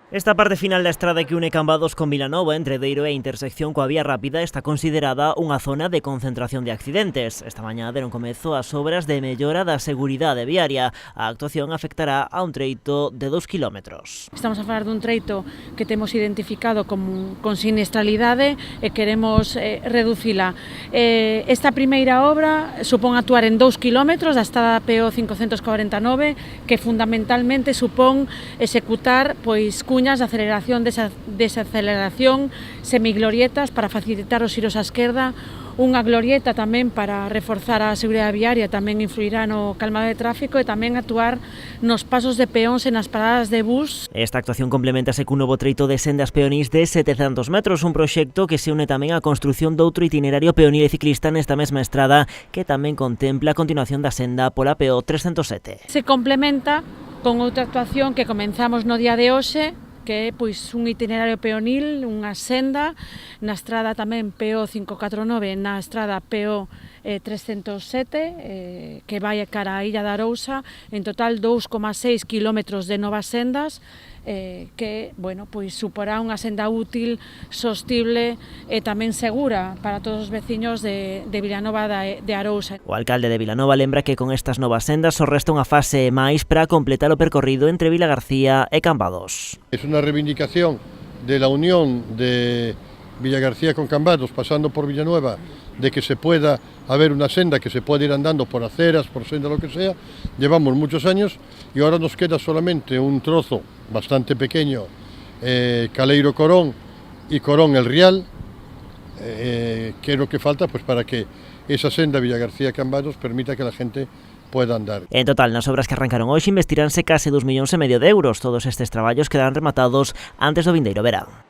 Esta parte final da estrada que une Cambados con Vilanova, entre Deiro e intersección coa vía rápida, está considerada unha zona de concentración de accidentes. Esta mañá deron comezo as obras de mellora da seguridade viaria. A actuación afectará a un treito de 2 kilómetros. Estamos a falar dun treito que temos identificado con siniestralidade e queremos reducila. Esta primeira obra supón actuar en 2 kilómetros da estrada PO 549, que fundamentalmente supón executar cuñas de aceleración, desaceleración, semiglorietas para facilitar os xiros á esquerda, unha glorieta tamén para reforzar a seguridade viaria, tamén influirá no calmado de tráfico e tamén actuar nos pasos de peóns e nas paradas de bus. Esta actuación complementase cun novo treito de sendas peonís de 700 metros, un proxecto que se une tamén á construción doutro itinerario peonil e ciclista nesta mesma estrada, que tamén contempla a continuación da senda pola PO 307. Se complementa con outra actuación que comenzamos no día de hoxe, que é un itinerario peonil, unha senda, na estrada tamén PO 549, na estrada PO 307, que vai cara a Illa da Arousa, en total 2,6 kilómetros de novas sendas, que, suporá unha senda útil, sostible e tamén segura para todos os veciños de Vilanova de Arousa. O alcalde de Vilanova lembra que con estas novas sendas só resta unha fase máis para completar o percorrido entre Vilagarcía e Cambados. Es una reivindicación de la unión de Villagarcía con Cambados, pasando por Villanueva, de que se pueda haber una senda, que se pueda ir andando por aceras, por senda, lo que sea. Llevamos muchos años y ahora nos queda solamente un trozo bastante pequeño, Caleiro Corón y Corón El Rial, que es lo que falta para que esa senda Villagarcía-Cambados permita que la gente pueda andar. En total, nas obras que arrancaron hoxe investiránse case 2,5 millóns de euros. Todos estes traballos quedarán rematados antes do vindeiro verán.